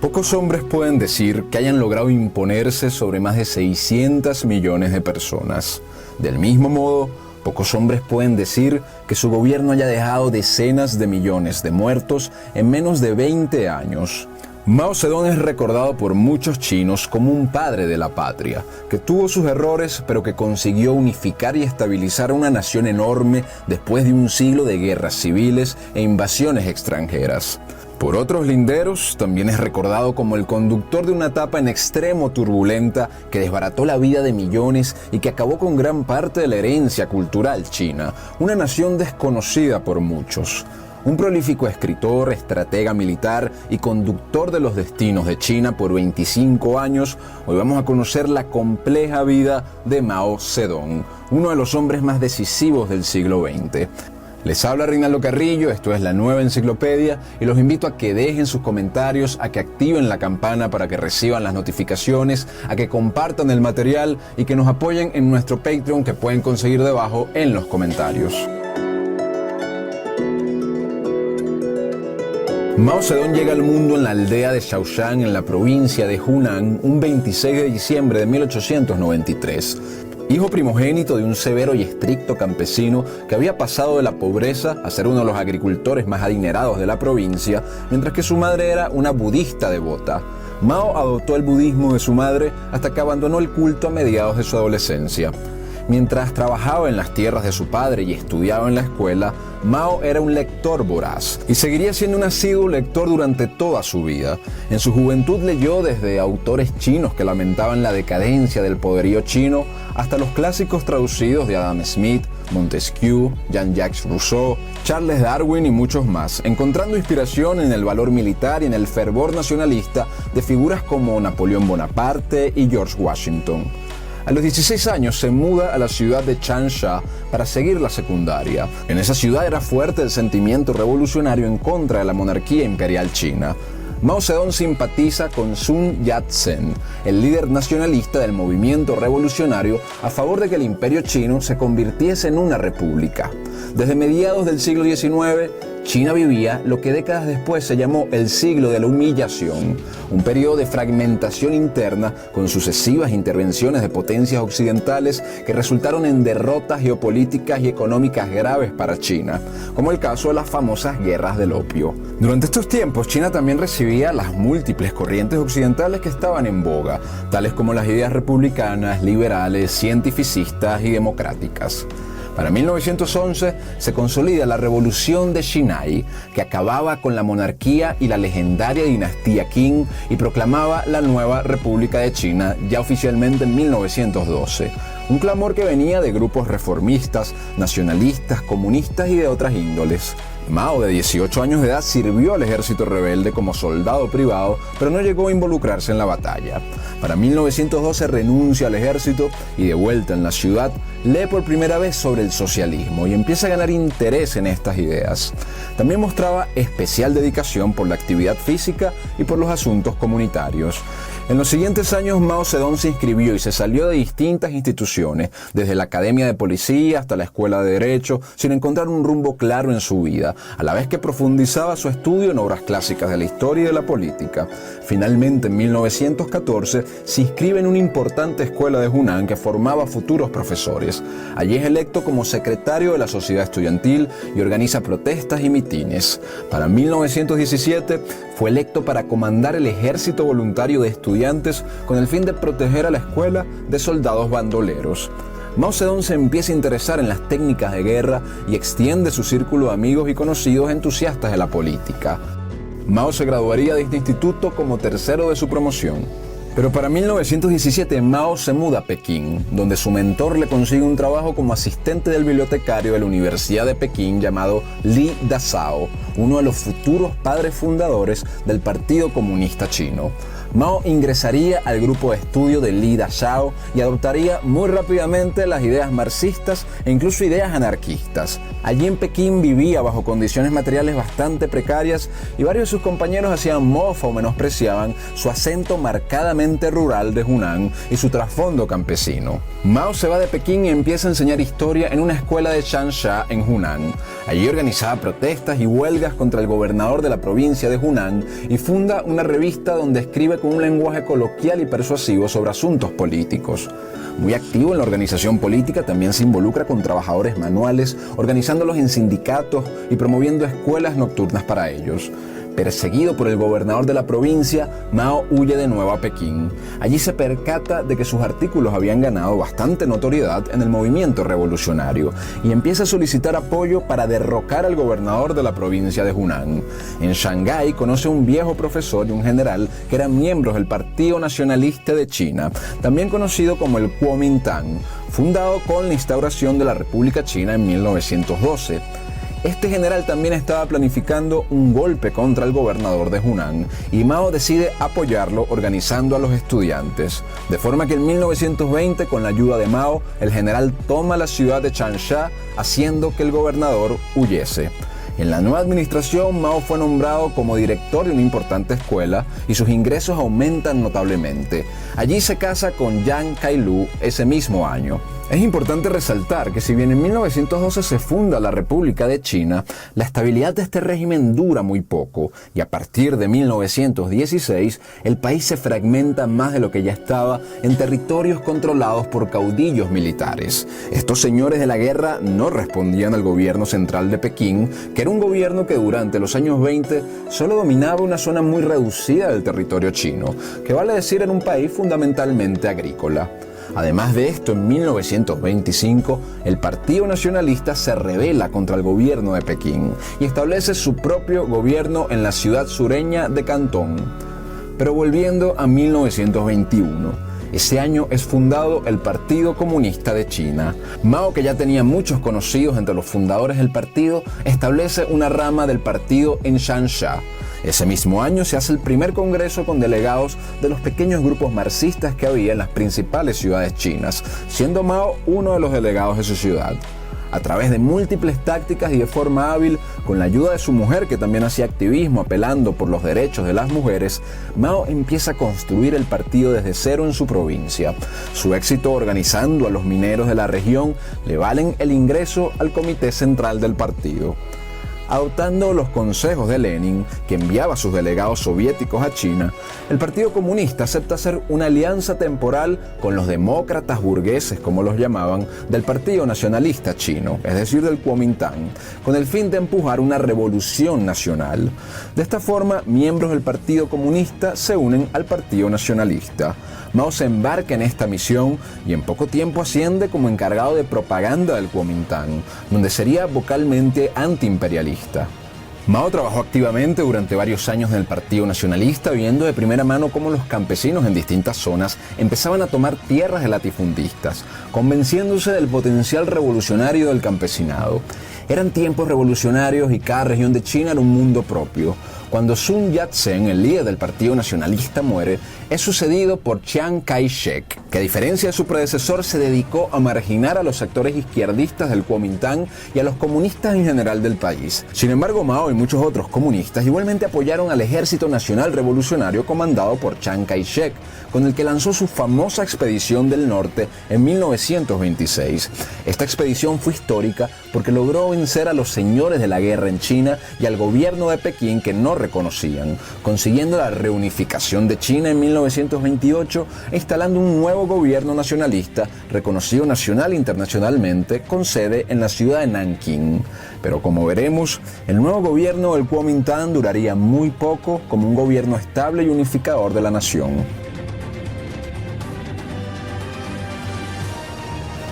Pocos hombres pueden decir que hayan logrado imponerse sobre más de 600 millones de personas. Del mismo modo, pocos hombres pueden decir que su gobierno haya dejado decenas de millones de muertos en menos de 20 años. Mao Zedong es recordado por muchos chinos como un padre de la patria, que tuvo sus errores pero que consiguió unificar y estabilizar una nación enorme después de un siglo de guerras civiles e invasiones extranjeras. Por otros linderos, también es recordado como el conductor de una etapa en extremo turbulenta que desbarató la vida de millones y que acabó con gran parte de la herencia cultural china, una nación desconocida por muchos. Un prolífico escritor, estratega militar y conductor de los destinos de China por 25 años, hoy vamos a conocer la compleja vida de Mao Zedong, uno de los hombres más decisivos del siglo XX. Les habla Reinaldo Carrillo, esto es La Nueva Enciclopedia y los invito a que dejen sus comentarios, a que activen la campana para que reciban las notificaciones, a que compartan el material y que nos apoyen en nuestro Patreon que pueden conseguir debajo en los comentarios. Mao Zedong llega al mundo en la aldea de Shaoxing en la provincia de Hunan un 26 de diciembre de 1893. Hijo primogénito de un severo y estricto campesino que había pasado de la pobreza a ser uno de los agricultores más adinerados de la provincia, mientras que su madre era una budista devota. Mao adoptó el budismo de su madre hasta que abandonó el culto a mediados de su adolescencia. Mientras trabajaba en las tierras de su padre y estudiaba en la escuela, Mao era un lector voraz y seguiría siendo un asiduo lector durante toda su vida. En su juventud leyó desde autores chinos que lamentaban la decadencia del poderío chino hasta los clásicos traducidos de Adam Smith, Montesquieu, Jean-Jacques Rousseau, Charles Darwin y muchos más, encontrando inspiración en el valor militar y en el fervor nacionalista de figuras como Napoleón Bonaparte y George Washington. A los 16 años se muda a la ciudad de Changsha para seguir la secundaria. En esa ciudad era fuerte el sentimiento revolucionario en contra de la monarquía imperial china. Mao Zedong simpatiza con Sun Yat-sen, el líder nacionalista del movimiento revolucionario a favor de que el imperio chino se convirtiese en una república. Desde mediados del siglo XIX, China vivía lo que décadas después se llamó el siglo de la humillación, un periodo de fragmentación interna con sucesivas intervenciones de potencias occidentales que resultaron en derrotas geopolíticas y económicas graves para China, como el caso de las famosas guerras del opio. Durante estos tiempos, China también recibía las múltiples corrientes occidentales que estaban en boga, tales como las ideas republicanas, liberales, cientificistas y democráticas. Para 1911 se consolida la Revolución de Xinhai, que acababa con la monarquía y la legendaria dinastía Qing y proclamaba la nueva República de China ya oficialmente en 1912. Un clamor que venía de grupos reformistas, nacionalistas, comunistas y de otras índoles. Mao, de 18 años de edad, sirvió al ejército rebelde como soldado privado, pero no llegó a involucrarse en la batalla. Para 1912 renuncia al ejército y, de vuelta en la ciudad, lee por primera vez sobre el socialismo y empieza a ganar interés en estas ideas. También mostraba especial dedicación por la actividad física y por los asuntos comunitarios. En los siguientes años, Mao Zedong se inscribió y se salió de distintas instituciones, desde la Academia de Policía hasta la Escuela de Derecho, sin encontrar un rumbo claro en su vida, a la vez que profundizaba su estudio en obras clásicas de la historia y de la política. Finalmente, en 1914, se inscribe en una importante escuela de Hunan que formaba futuros profesores. Allí es electo como secretario de la sociedad estudiantil y organiza protestas y mitines. Para 1917, fue electo para comandar el ejército voluntario de estudiantes con el fin de proteger a la escuela de soldados bandoleros. Mao Zedong se empieza a interesar en las técnicas de guerra y extiende su círculo de amigos y conocidos entusiastas de la política. Mao se graduaría de este instituto como tercero de su promoción. Pero para 1917 Mao se muda a Pekín, donde su mentor le consigue un trabajo como asistente del bibliotecario de la Universidad de Pekín llamado Li Dazhao, uno de los futuros padres fundadores del Partido Comunista Chino. Mao ingresaría al grupo de estudio de Li Dachao y adoptaría muy rápidamente las ideas marxistas e incluso ideas anarquistas. Allí en Pekín vivía bajo condiciones materiales bastante precarias y varios de sus compañeros hacían mofa o menospreciaban su acento marcadamente rural de Hunan y su trasfondo campesino. Mao se va de Pekín y empieza a enseñar historia en una escuela de Changsha en Hunan. Allí organizaba protestas y huelgas contra el gobernador de la provincia de Hunan y funda una revista donde escribe con un lenguaje coloquial y persuasivo sobre asuntos políticos. Muy activo en la organización política, también se involucra con trabajadores manuales, organizándolos en sindicatos y promoviendo escuelas nocturnas para ellos. Perseguido por el gobernador de la provincia, Mao huye de nuevo a Pekín. Allí se percata de que sus artículos habían ganado bastante notoriedad en el movimiento revolucionario y empieza a solicitar apoyo para derrocar al gobernador de la provincia de Hunan. En Shanghái conoce a un viejo profesor y un general que eran miembros del Partido Nacionalista de China, también conocido como el Kuomintang, fundado con la instauración de la República China en 1912. Este general también estaba planificando un golpe contra el gobernador de Hunan y Mao decide apoyarlo organizando a los estudiantes. De forma que en 1920, con la ayuda de Mao, el general toma la ciudad de Changsha, haciendo que el gobernador huyese. En la nueva administración, Mao fue nombrado como director de una importante escuela y sus ingresos aumentan notablemente. Allí se casa con Yang Kai-lu ese mismo año. Es importante resaltar que si bien en 1912 se funda la República de China, la estabilidad de este régimen dura muy poco y a partir de 1916 el país se fragmenta más de lo que ya estaba en territorios controlados por caudillos militares. Estos señores de la guerra no respondían al gobierno central de Pekín, que era un gobierno que durante los años 20 solo dominaba una zona muy reducida del territorio chino, que vale decir era un país fundamentalmente agrícola. Además de esto, en 1925, el Partido Nacionalista se rebela contra el gobierno de Pekín y establece su propio gobierno en la ciudad sureña de Cantón. Pero volviendo a 1921, ese año es fundado el Partido Comunista de China. Mao, que ya tenía muchos conocidos entre los fundadores del partido, establece una rama del partido en Changsha. Ese mismo año se hace el primer congreso con delegados de los pequeños grupos marxistas que había en las principales ciudades chinas, siendo Mao uno de los delegados de su ciudad. A través de múltiples tácticas y de forma hábil, con la ayuda de su mujer que también hacía activismo apelando por los derechos de las mujeres, Mao empieza a construir el partido desde cero en su provincia. Su éxito organizando a los mineros de la región le valen el ingreso al comité central del partido. Adoptando los consejos de Lenin, que enviaba a sus delegados soviéticos a China, el Partido Comunista acepta hacer una alianza temporal con los demócratas burgueses, como los llamaban, del Partido Nacionalista Chino, es decir, del Kuomintang, con el fin de empujar una revolución nacional. De esta forma, miembros del Partido Comunista se unen al Partido Nacionalista. Mao se embarca en esta misión y en poco tiempo asciende como encargado de propaganda del Kuomintang, donde sería vocalmente antiimperialista. Mao trabajó activamente durante varios años en el Partido Nacionalista, viendo de primera mano cómo los campesinos en distintas zonas empezaban a tomar tierras de latifundistas, convenciéndose del potencial revolucionario del campesinado. Eran tiempos revolucionarios y cada región de China era un mundo propio. Cuando Sun Yat-sen, el líder del Partido Nacionalista, muere, es sucedido por Chiang Kai-shek, que a diferencia de su predecesor se dedicó a marginar a los sectores izquierdistas del Kuomintang y a los comunistas en general del país. Sin embargo, Mao y muchos otros comunistas igualmente apoyaron al Ejército Nacional Revolucionario comandado por Chiang Kai-shek, con el que lanzó su famosa Expedición del Norte en 1926. Esta expedición fue histórica porque logró vencer a los señores de la guerra en China y al gobierno de Pekín que no reconocían, consiguiendo la reunificación de China en 1928 e instalando un nuevo gobierno nacionalista reconocido nacional e internacionalmente con sede en la ciudad de Nankín. Pero como veremos, el nuevo gobierno del Kuomintang duraría muy poco como un gobierno estable y unificador de la nación.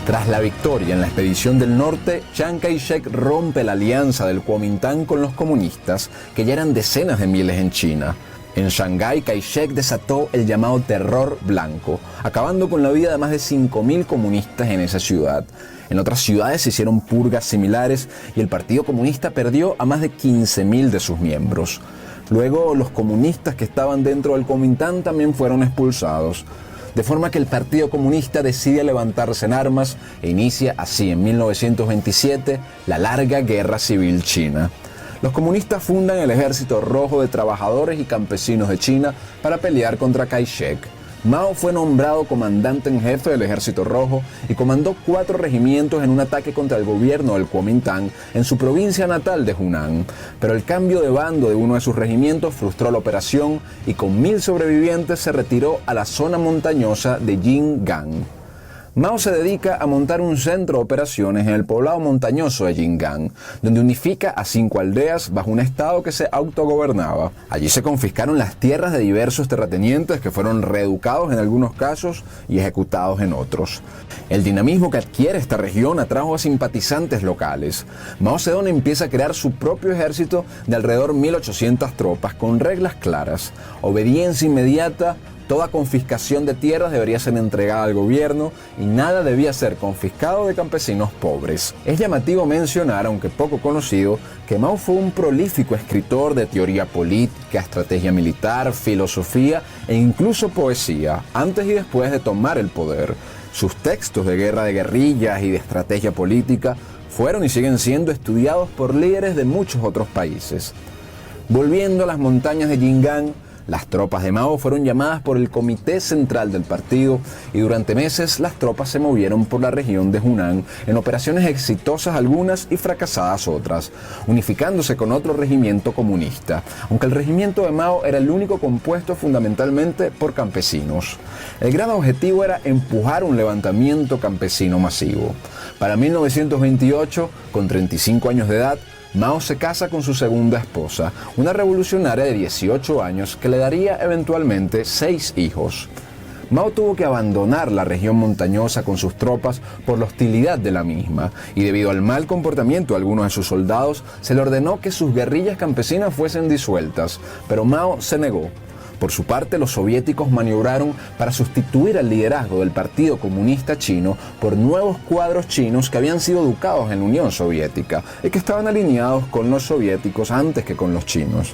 Tras la victoria en la Expedición del Norte, Chiang Kai-shek rompe la alianza del Kuomintang con los comunistas, que ya eran decenas de miles en China. En Shanghái, Kai-shek desató el llamado Terror Blanco, acabando con la vida de más de 5.000 comunistas en esa ciudad. En otras ciudades se hicieron purgas similares y el Partido Comunista perdió a más de 15.000 de sus miembros. Luego, los comunistas que estaban dentro del Kuomintang también fueron expulsados. De forma que el Partido Comunista decide levantarse en armas e inicia así en 1927 la larga Guerra Civil China. Los comunistas fundan el Ejército Rojo de Trabajadores y Campesinos de China para pelear contra Kai-shek. Mao fue nombrado comandante en jefe del Ejército Rojo y comandó 4 regimientos en un ataque contra el gobierno del Kuomintang en su provincia natal de Hunan. Pero el cambio de bando de uno de sus regimientos frustró la operación y con 1000 sobrevivientes se retiró a la zona montañosa de Yingang. Mao se dedica a montar un centro de operaciones en el poblado montañoso de Yingang, donde unifica a 5 aldeas bajo un estado que se autogobernaba. Allí se confiscaron las tierras de diversos terratenientes que fueron reeducados en algunos casos y ejecutados en otros. El dinamismo que adquiere esta región atrajo a simpatizantes locales. Mao Zedong empieza a crear su propio ejército de alrededor 1800 tropas con reglas claras, obediencia inmediata. Toda confiscación de tierras debería ser entregada al gobierno y nada debía ser confiscado de campesinos pobres. Es llamativo mencionar, aunque poco conocido, que Mao fue un prolífico escritor de teoría política, estrategia militar, filosofía e incluso poesía, antes y después de tomar el poder. Sus textos de guerra de guerrillas y de estrategia política fueron y siguen siendo estudiados por líderes de muchos otros países. Volviendo a las montañas de Yingang, las tropas de Mao fueron llamadas por el Comité Central del partido y durante meses las tropas se movieron por la región de Hunan en operaciones exitosas algunas y fracasadas otras, unificándose con otro regimiento comunista, aunque el regimiento de Mao era el único compuesto fundamentalmente por campesinos. El gran objetivo era empujar un levantamiento campesino masivo. Para 1928, con 35 años de edad, Mao se casa con su segunda esposa, una revolucionaria de 18 años que le daría eventualmente 6 hijos. Mao tuvo que abandonar la región montañosa con sus tropas por la hostilidad de la misma, y debido al mal comportamiento de algunos de sus soldados, se le ordenó que sus guerrillas campesinas fuesen disueltas, pero Mao se negó. Por su parte, los soviéticos maniobraron para sustituir al liderazgo del Partido Comunista Chino por nuevos cuadros chinos que habían sido educados en la Unión Soviética y que estaban alineados con los soviéticos antes que con los chinos.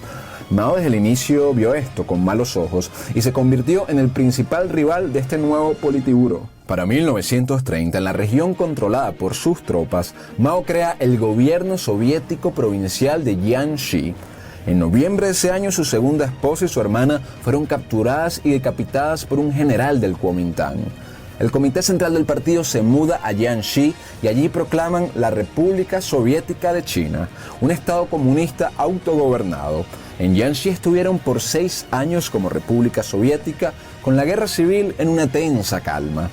Mao desde el inicio vio esto con malos ojos y se convirtió en el principal rival de este nuevo Politburó. Para 1930, en la región controlada por sus tropas, Mao crea el gobierno soviético provincial de Jiangxi. En noviembre de ese año, su segunda esposa y su hermana fueron capturadas y decapitadas por un general del Kuomintang. El Comité Central del partido se muda a Jiangxi y allí proclaman la República Soviética de China, un estado comunista autogobernado. En Jiangxi estuvieron por 6 años como República Soviética, con la guerra civil en una tensa calma.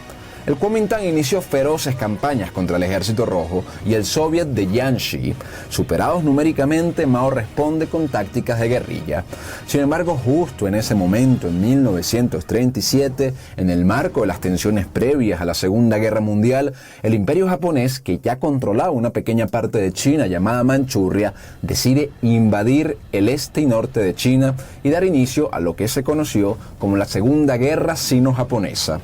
El Kuomintang inició feroces campañas contra el Ejército Rojo y el Soviet de Jiangxi. Superados numéricamente, Mao responde con tácticas de guerrilla. Sin embargo, justo en ese momento, en 1937, en el marco de las tensiones previas a la Segunda Guerra Mundial, el Imperio japonés, que ya controlaba una pequeña parte de China llamada Manchuria, decide invadir el este y norte de China y dar inicio a lo que se conoció como la Segunda Guerra Sino-Japonesa.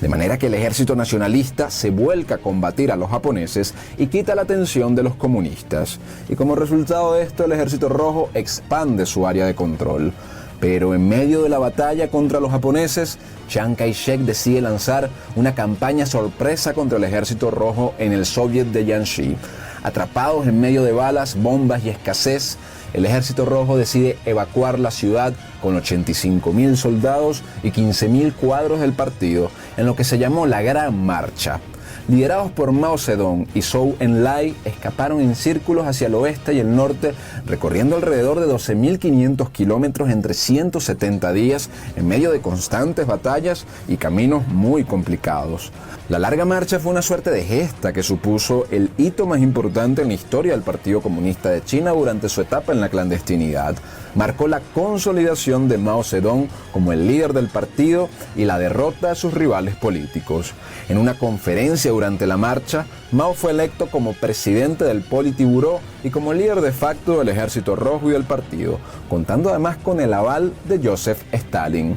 De manera que el ejército nacionalista se vuelca a combatir a los japoneses y quita la atención de los comunistas. Y como resultado de esto, el ejército rojo expande su área de control. Pero en medio de la batalla contra los japoneses, Chiang Kai-shek decide lanzar una campaña sorpresa contra el ejército rojo en el Soviet de Jiangxi. Atrapados en medio de balas, bombas y escasez, el Ejército Rojo decide evacuar la ciudad con 85.000 soldados y 15.000 cuadros del partido en lo que se llamó la Gran Marcha. Liderados por Mao Zedong y Zhou Enlai, escaparon en círculos hacia el oeste y el norte, recorriendo alrededor de 12.500 kilómetros entre 170 días en medio de constantes batallas y caminos muy complicados. La larga marcha fue una suerte de gesta que supuso el hito más importante en la historia del Partido Comunista de China durante su etapa en la clandestinidad. Marcó la consolidación de Mao Zedong como el líder del partido y la derrota de sus rivales políticos. En una conferencia durante la marcha, Mao fue electo como presidente del Politburó y como líder de facto del Ejército Rojo y del partido, contando además con el aval de Joseph Stalin.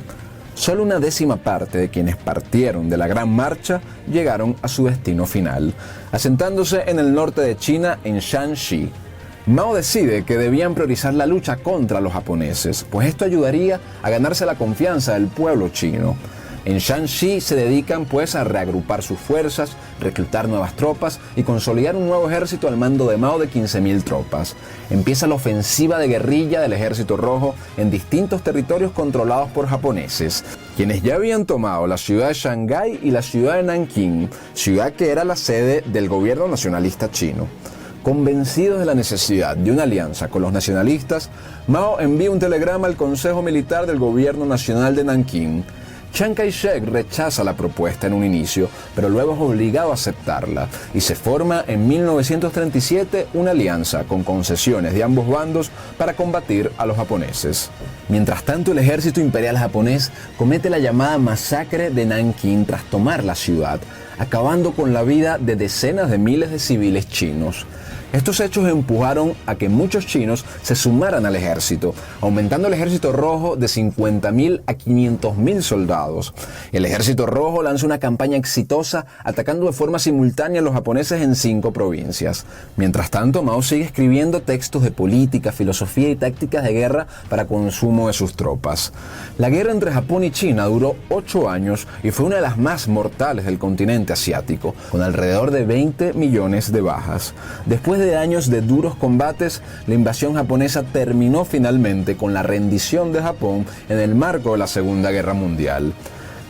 Solo una décima parte de quienes partieron de la Gran Marcha llegaron a su destino final, asentándose en el norte de China, en Shanxi. Mao decide que debían priorizar la lucha contra los japoneses, pues esto ayudaría a ganarse la confianza del pueblo chino. En Shanxi se dedican pues a reagrupar sus fuerzas, reclutar nuevas tropas y consolidar un nuevo ejército al mando de Mao de 15.000 tropas. Empieza la ofensiva de guerrilla del Ejército Rojo en distintos territorios controlados por japoneses, quienes ya habían tomado la ciudad de Shanghái y la ciudad de Nankín, ciudad que era la sede del gobierno nacionalista chino. Convencidos de la necesidad de una alianza con los nacionalistas, Mao envía un telegrama al Consejo Militar del Gobierno Nacional de Nankín. Chiang Kai-shek rechaza la propuesta en un inicio, pero luego es obligado a aceptarla y se forma en 1937 una alianza con concesiones de ambos bandos para combatir a los japoneses. Mientras tanto, el ejército imperial japonés comete la llamada masacre de Nankín tras tomar la ciudad, acabando con la vida de decenas de miles de civiles chinos. Estos hechos empujaron a que muchos chinos se sumaran al ejército, aumentando el ejército rojo de 50.000 a 500.000 soldados. El ejército rojo lanza una campaña exitosa atacando de forma simultánea a los japoneses en 5 provincias. Mientras tanto, Mao sigue escribiendo textos de política, filosofía y tácticas de guerra para consumo de sus tropas. La guerra entre Japón y China duró 8 años y fue una de las más mortales del continente asiático, con alrededor de 20 millones de bajas. Después de años de duros combates, la invasión japonesa terminó finalmente con la rendición de Japón en el marco de la Segunda Guerra Mundial.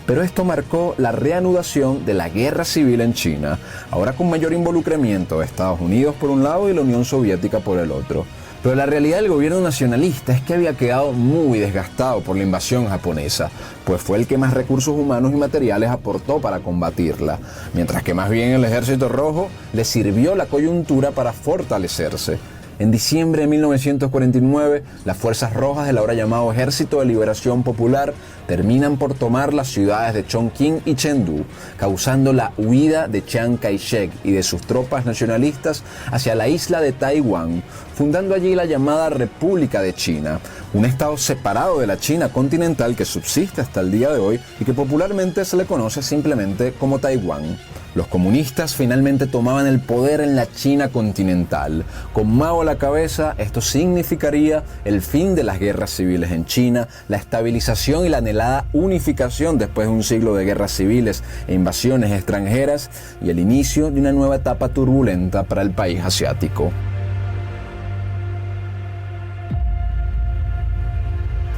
Pero esto marcó la reanudación de la guerra civil en China, ahora con mayor involucramiento de Estados Unidos por un lado y la Unión Soviética por el otro. Pero la realidad del gobierno nacionalista es que había quedado muy desgastado por la invasión japonesa, pues fue el que más recursos humanos y materiales aportó para combatirla, mientras que más bien el Ejército Rojo le sirvió la coyuntura para fortalecerse. En diciembre de 1949, las fuerzas rojas del ahora llamado Ejército de Liberación Popular terminan por tomar las ciudades de Chongqing y Chengdu, causando la huida de Chiang Kai-shek y de sus tropas nacionalistas hacia la isla de Taiwán, fundando allí la llamada República de China, un estado separado de la China continental que subsiste hasta el día de hoy y que popularmente se le conoce simplemente como Taiwán. Los comunistas finalmente tomaban el poder en la China continental. Con Mao a la cabeza, esto significaría el fin de las guerras civiles en China, la estabilización y la anhelada unificación después de un siglo de guerras civiles e invasiones extranjeras y el inicio de una nueva etapa turbulenta para el país asiático.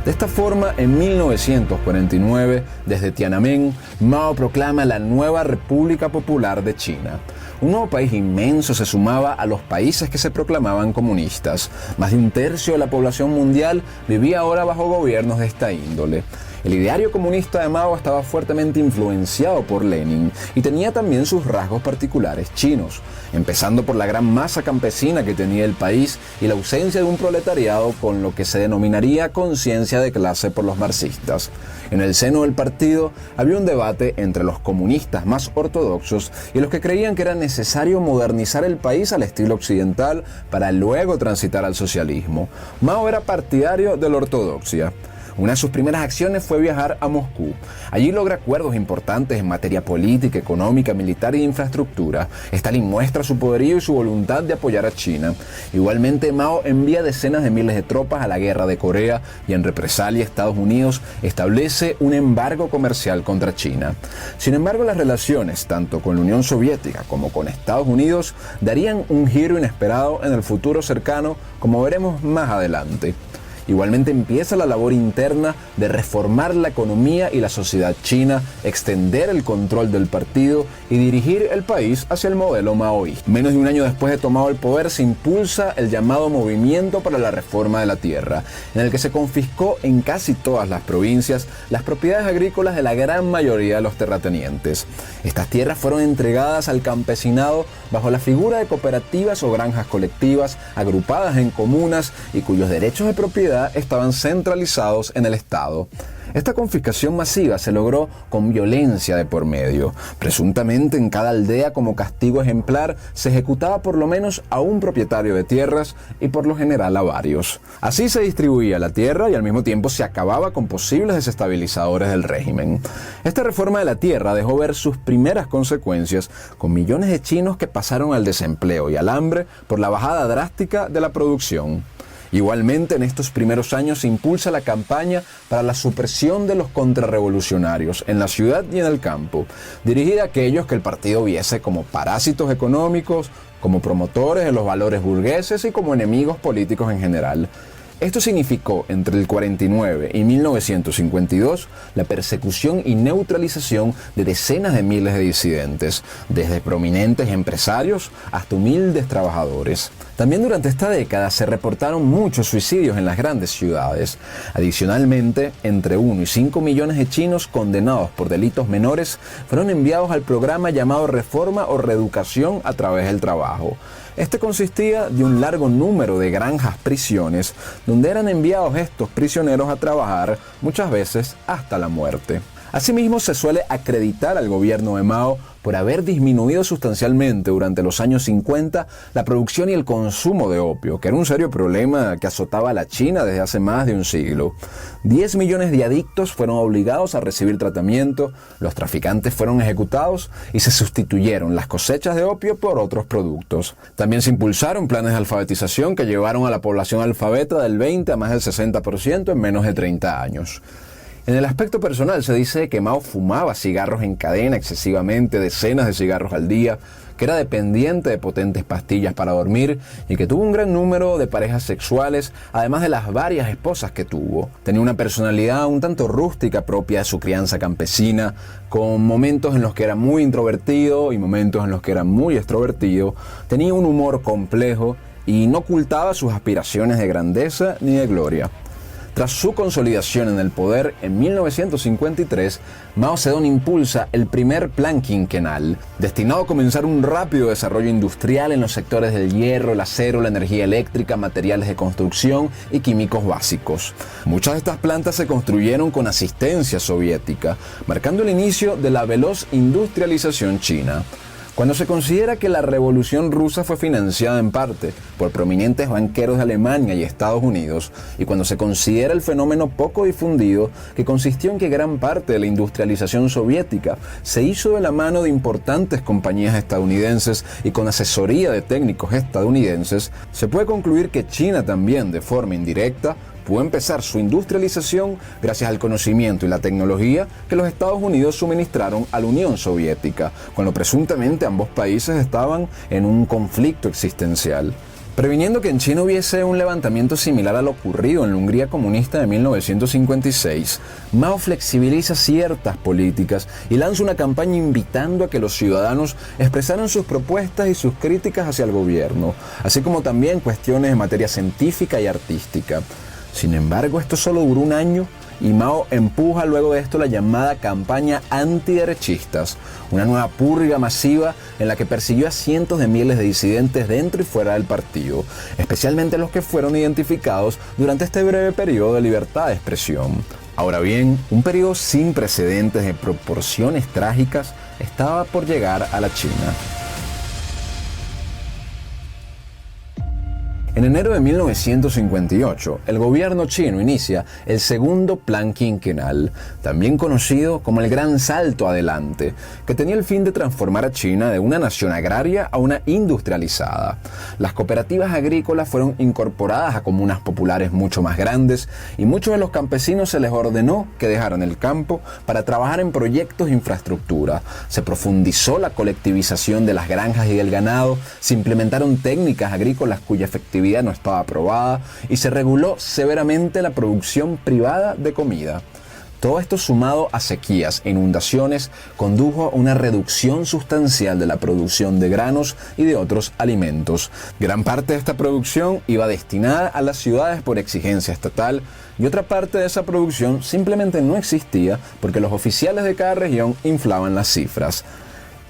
De esta forma, en 1949, desde Tiananmen, Mao proclama la nueva República Popular de China. Un nuevo país inmenso se sumaba a los países que se proclamaban comunistas. Más de un tercio de la población mundial vivía ahora bajo gobiernos de esta índole. El ideario comunista de Mao estaba fuertemente influenciado por Lenin y tenía también sus rasgos particulares chinos, empezando por la gran masa campesina que tenía el país y la ausencia de un proletariado con lo que se denominaría conciencia de clase por los marxistas. En el seno del partido había un debate entre los comunistas más ortodoxos y los que creían que era necesario modernizar el país al estilo occidental para luego transitar al socialismo. Mao era partidario de la ortodoxia. Una de sus primeras acciones fue viajar a Moscú. Allí logra acuerdos importantes en materia política, económica, militar y de infraestructura. Stalin muestra su poderío y su voluntad de apoyar a China. Igualmente, Mao envía decenas de miles de tropas a la guerra de Corea y en represalia Estados Unidos establece un embargo comercial contra China. Sin embargo, las relaciones, tanto con la Unión Soviética como con Estados Unidos, darían un giro inesperado en el futuro cercano, como veremos más adelante. Igualmente empieza la labor interna de reformar la economía y la sociedad china, extender el control del partido y dirigir el país hacia el modelo maoísta. Menos de un año después de tomado el poder se impulsa el llamado Movimiento para la Reforma de la Tierra, en el que se confiscó en casi todas las provincias las propiedades agrícolas de la gran mayoría de los terratenientes. Estas tierras fueron entregadas al campesinado bajo la figura de cooperativas o granjas colectivas agrupadas en comunas y cuyos derechos de propiedad estaban centralizados en el Estado. Esta confiscación masiva se logró con violencia de por medio. Presuntamente en cada aldea como castigo ejemplar se ejecutaba por lo menos a un propietario de tierras y por lo general a varios. Así se distribuía la tierra y al mismo tiempo se acababa con posibles desestabilizadores del régimen. Esta reforma de la tierra dejó ver sus primeras consecuencias con millones de chinos que pasaron al desempleo y al hambre por la bajada drástica de la producción. Igualmente, en estos primeros años se impulsa la campaña para la supresión de los contrarrevolucionarios en la ciudad y en el campo, dirigida a aquellos que el partido viese como parásitos económicos, como promotores de los valores burgueses y como enemigos políticos en general. Esto significó, entre el 49 y 1952, la persecución y neutralización de decenas de miles de disidentes, desde prominentes empresarios hasta humildes trabajadores. También durante esta década se reportaron muchos suicidios en las grandes ciudades. Adicionalmente, entre 1 y 5 millones de chinos condenados por delitos menores fueron enviados al programa llamado Reforma o Reeducación a través del trabajo. Este consistía de un largo número de granjas-prisiones donde eran enviados estos prisioneros a trabajar, muchas veces hasta la muerte. Asimismo, se suele acreditar al gobierno de Mao por haber disminuido sustancialmente durante los años 50 la producción y el consumo de opio, que era un serio problema que azotaba a la China desde hace más de un siglo. 10 millones de adictos fueron obligados a recibir tratamiento, los traficantes fueron ejecutados y se sustituyeron las cosechas de opio por otros productos. También se impulsaron planes de alfabetización que llevaron a la población alfabeta del 20 a más del 60% en menos de 30 años. En el aspecto personal se dice que Mao fumaba cigarros en cadena excesivamente, decenas de cigarros al día, que era dependiente de potentes pastillas para dormir y que tuvo un gran número de parejas sexuales, además de las varias esposas que tuvo. Tenía una personalidad un tanto rústica propia de su crianza campesina, con momentos en los que era muy introvertido y momentos en los que era muy extrovertido. Tenía un humor complejo y no ocultaba sus aspiraciones de grandeza ni de gloria. Tras su consolidación en el poder, en 1953, Mao Zedong impulsa el primer plan quinquenal, destinado a comenzar un rápido desarrollo industrial en los sectores del hierro, el acero, la energía eléctrica, materiales de construcción y químicos básicos. Muchas de estas plantas se construyeron con asistencia soviética, marcando el inicio de la veloz industrialización china. Cuando se considera que la Revolución Rusa fue financiada en parte por prominentes banqueros de Alemania y Estados Unidos, y cuando se considera el fenómeno poco difundido que consistió en que gran parte de la industrialización soviética se hizo de la mano de importantes compañías estadounidenses y con asesoría de técnicos estadounidenses, se puede concluir que China también, de forma indirecta, pudo empezar su industrialización gracias al conocimiento y la tecnología que los Estados Unidos suministraron a la Unión Soviética, cuando presuntamente ambos países estaban en un conflicto existencial. Previniendo que en China hubiese un levantamiento similar a lo ocurrido en la Hungría comunista de 1956, Mao flexibiliza ciertas políticas y lanza una campaña invitando a que los ciudadanos expresaran sus propuestas y sus críticas hacia el gobierno, así como también cuestiones en materia científica y artística. Sin embargo, esto solo duró un año y Mao empuja luego de esto la llamada campaña antiderechistas, una nueva purga masiva en la que persiguió a cientos de miles de disidentes dentro y fuera del partido, especialmente los que fueron identificados durante este breve periodo de libertad de expresión. Ahora bien, un periodo sin precedentes de proporciones trágicas estaba por llegar a la China. En enero de 1958, el gobierno chino inicia el segundo plan quinquenal, también conocido como el Gran Salto Adelante, que tenía el fin de transformar a China de una nación agraria a una industrializada. Las cooperativas agrícolas fueron incorporadas a comunas populares mucho más grandes y muchos de los campesinos se les ordenó que dejaran el campo para trabajar en proyectos de infraestructura. Se profundizó la colectivización de las granjas y del ganado, se implementaron técnicas agrícolas cuya efectividad no estaba aprobada y se reguló severamente la producción privada de comida. Todo esto, sumado a sequías e inundaciones, condujo a una reducción sustancial de la producción de granos y de otros alimentos. Gran parte de esta producción iba destinada a las ciudades por exigencia estatal y otra parte de esa producción simplemente no existía porque los oficiales de cada región inflaban las cifras.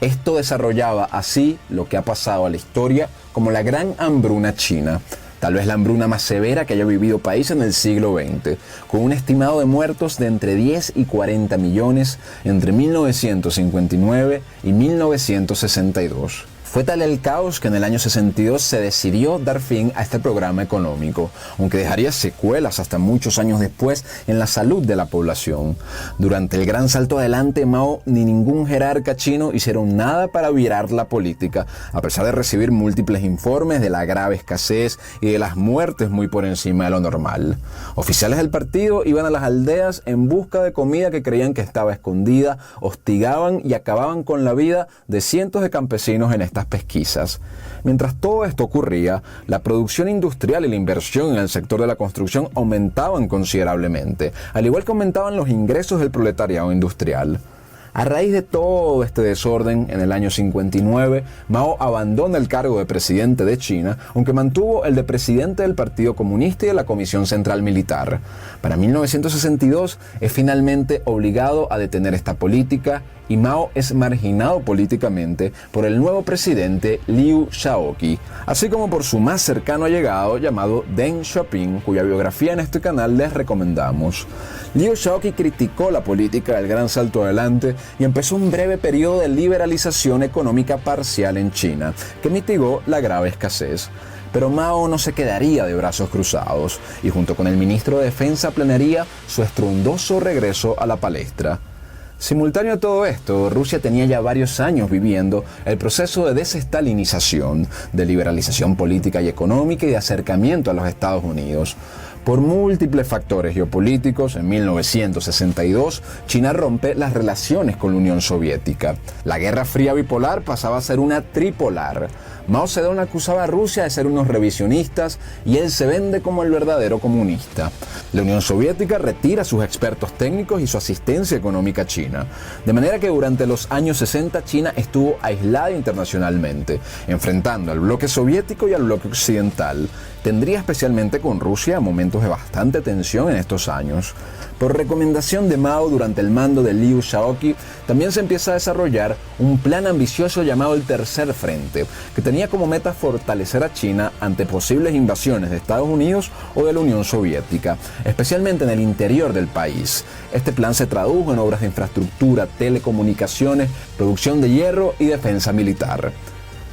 Esto desarrollaba así lo que ha pasado a la historia como la Gran Hambruna China. tal vez la hambruna más severa que haya vivido país en el siglo XX, con un estimado de muertos de entre 10 y 40 millones entre 1959 y 1962. Fue tal el caos que en el año 62 se decidió dar fin a este programa económico, aunque dejaría secuelas hasta muchos años después en la salud de la población. Durante el gran salto adelante, Mao ni ningún jerarca chino hicieron nada para virar la política, a pesar de recibir múltiples informes de la grave escasez y de las muertes muy por encima de lo normal. Oficiales del partido iban a las aldeas en busca de comida que creían que estaba escondida, hostigaban y acababan con la vida de cientos de campesinos en estas pesquisas. Mientras todo esto ocurría, la producción industrial y la inversión en el sector de la construcción aumentaban considerablemente, al igual que aumentaban los ingresos del proletariado industrial. A raíz de todo este desorden, en el año 59, Mao abandona el cargo de presidente de China, aunque mantuvo el de presidente del Partido Comunista y de la Comisión Central Militar. Para 1962 es finalmente obligado a detener esta política y Mao es marginado políticamente por el nuevo presidente Liu Shaoqi, así como por su más cercano allegado llamado Deng Xiaoping, cuya biografía en este canal les recomendamos. Liu Shaoqi criticó la política del gran salto adelante y empezó un breve periodo de liberalización económica parcial en China, que mitigó la grave escasez. Pero Mao no se quedaría de brazos cruzados y junto con el ministro de Defensa planearía su estruendoso regreso a la palestra. Simultáneo a todo esto, Rusia tenía ya varios años viviendo el proceso de desestalinización, de liberalización política y económica y de acercamiento a los Estados Unidos. Por múltiples factores geopolíticos, en 1962, China rompe las relaciones con la Unión Soviética. La Guerra Fría bipolar pasaba a ser una tripolar. Mao Zedong acusaba a Rusia de ser unos revisionistas y él se vende como el verdadero comunista. La Unión Soviética retira a sus expertos técnicos y su asistencia económica a China. De manera que durante los años 60 China estuvo aislada internacionalmente, enfrentando al bloque soviético y al bloque occidental. Tendría especialmente con Rusia momentos de bastante tensión en estos años. Por recomendación de Mao durante el mando de Liu Shaoqi, también se empieza a desarrollar un plan ambicioso llamado el Tercer Frente, que tenía como meta fortalecer a China ante posibles invasiones de Estados Unidos o de la Unión Soviética, especialmente en el interior del país. Este plan se tradujo en obras de infraestructura, telecomunicaciones, producción de hierro y defensa militar.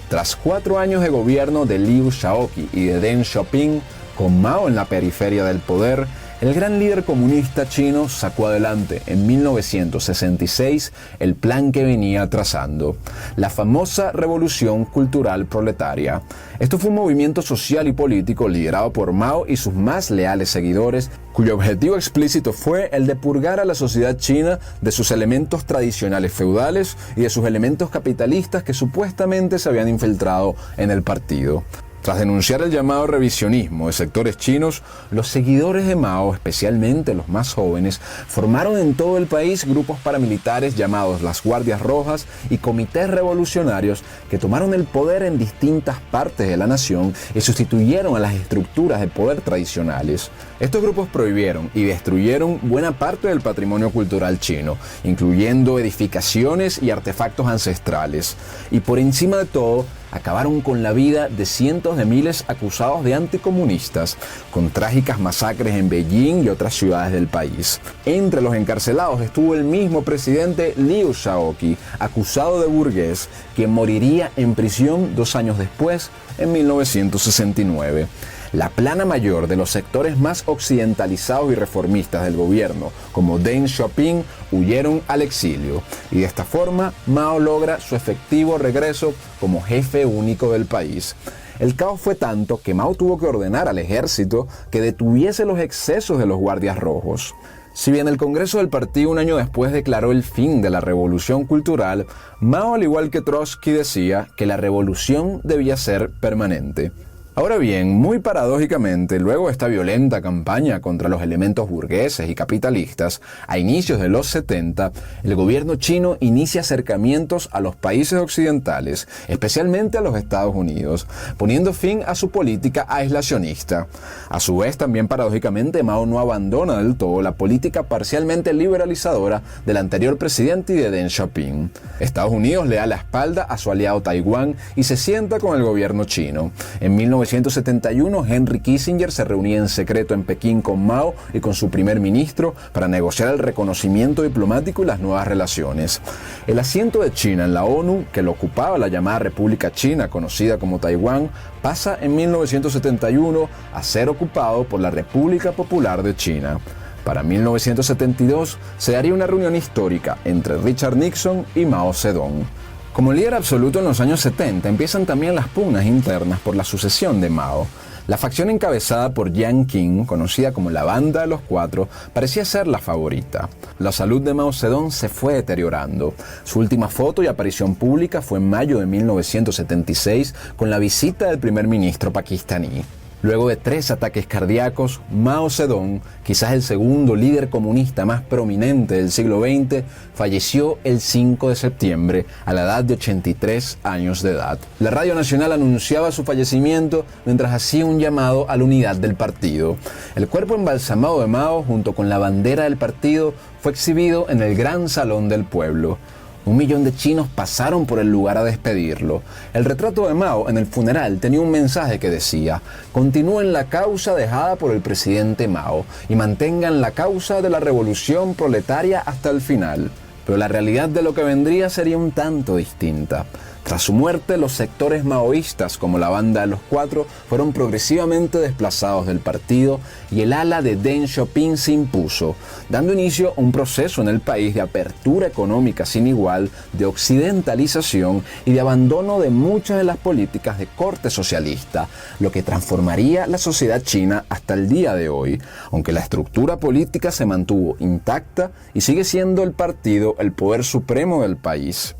Tras 4 años de gobierno de Liu Shaoqi y de Deng Xiaoping, con Mao en la periferia del poder, el gran líder comunista chino sacó adelante en 1966 el plan que venía trazando, la famosa Revolución Cultural Proletaria. Esto fue un movimiento social y político liderado por Mao y sus más leales seguidores, cuyo objetivo explícito fue el de purgar a la sociedad china de sus elementos tradicionales feudales y de sus elementos capitalistas que supuestamente se habían infiltrado en el partido. Tras denunciar el llamado revisionismo de sectores chinos, los seguidores de Mao, especialmente los más jóvenes, formaron en todo el país grupos paramilitares llamados las Guardias Rojas y comités revolucionarios que tomaron el poder en distintas partes de la nación y sustituyeron a las estructuras de poder tradicionales. Estos grupos prohibieron y destruyeron buena parte del patrimonio cultural chino, incluyendo edificaciones y artefactos ancestrales. Y por encima de todo, acabaron con la vida de cientos de miles acusados de anticomunistas, con trágicas masacres en Beijing y otras ciudades del país. Entre los encarcelados estuvo el mismo presidente Liu Shaoqi, acusado de burgués, quien moriría en prisión 2 años después, en 1969. La plana mayor de los sectores más occidentalizados y reformistas del gobierno, como Deng Xiaoping, huyeron al exilio, y de esta forma Mao logra su efectivo regreso como jefe único del país. El caos fue tanto que Mao tuvo que ordenar al ejército que detuviese los excesos de los guardias rojos. Si bien el Congreso del Partido 1 año después declaró el fin de la revolución cultural, Mao, al igual que Trotsky, decía que la revolución debía ser permanente. Ahora bien, muy paradójicamente, luego de esta violenta campaña contra los elementos burgueses y capitalistas, a inicios de los 70, el gobierno chino inicia acercamientos a los países occidentales, especialmente a los Estados Unidos, poniendo fin a su política aislacionista. A su vez, también paradójicamente, Mao no abandona del todo la política parcialmente liberalizadora del anterior presidente y de Deng Xiaoping. Estados Unidos le da la espalda a su aliado Taiwán y se sienta con el gobierno chino. En 1971, Henry Kissinger se reunía en secreto en Pekín con Mao y con su primer ministro para negociar el reconocimiento diplomático y las nuevas relaciones. El asiento de China en la ONU, que lo ocupaba la llamada República China, conocida como Taiwán, pasa en 1971 a ser ocupado por la República Popular de China. Para 1972 se daría una reunión histórica entre Richard Nixon y Mao Zedong. Como líder absoluto en los años 70 empiezan también las pugnas internas por la sucesión de Mao. La facción encabezada por Jiang Qing, conocida como la Banda de los Cuatro, parecía ser la favorita. La salud de Mao Zedong se fue deteriorando. Su última foto y aparición pública fue en mayo de 1976 con la visita del primer ministro pakistaní. Luego de 3 ataques cardíacos, Mao Zedong, quizás el segundo líder comunista más prominente del siglo XX, falleció el 5 de septiembre a la edad de 83 años de edad. La Radio Nacional anunciaba su fallecimiento mientras hacía un llamado a la unidad del partido. El cuerpo embalsamado de Mao, junto con la bandera del partido, fue exhibido en el Gran Salón del Pueblo. 1 millón de chinos pasaron por el lugar a despedirlo. El retrato de Mao en el funeral tenía un mensaje que decía: continúen la causa dejada por el presidente Mao y mantengan la causa de la revolución proletaria hasta el final. Pero la realidad de lo que vendría sería un tanto distinta. Tras su muerte, los sectores maoístas, como la Banda de los Cuatro, fueron progresivamente desplazados del partido y el ala de Deng Xiaoping se impuso, dando inicio a un proceso en el país de apertura económica sin igual, de occidentalización y de abandono de muchas de las políticas de corte socialista, lo que transformaría la sociedad china hasta el día de hoy, aunque la estructura política se mantuvo intacta y sigue siendo el partido el poder supremo del país.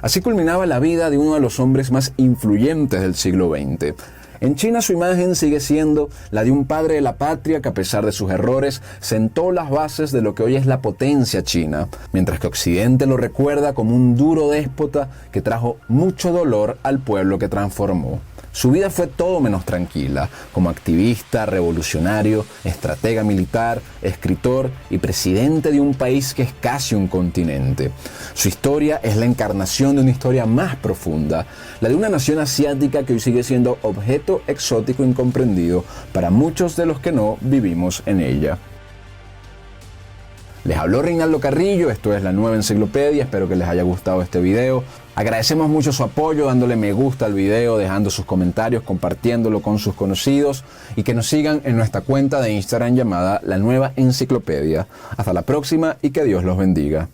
Así culminaba la vida de uno de los hombres más influyentes del siglo XX. En China su imagen sigue siendo la de un padre de la patria que, a pesar de sus errores, sentó las bases de lo que hoy es la potencia china, mientras que Occidente lo recuerda como un duro déspota que trajo mucho dolor al pueblo que transformó. Su vida fue todo menos tranquila, como activista, revolucionario, estratega militar, escritor y presidente de un país que es casi un continente. Su historia es la encarnación de una historia más profunda, la de una nación asiática que hoy sigue siendo objeto exótico incomprendido para muchos de los que no vivimos en ella. Les habló Reinaldo Carrillo, esto es La Nueva Enciclopedia, espero que les haya gustado este video. Agradecemos mucho su apoyo dándole me gusta al video, dejando sus comentarios, compartiéndolo con sus conocidos y que nos sigan en nuestra cuenta de Instagram llamada La Nueva Enciclopedia. Hasta la próxima y que Dios los bendiga.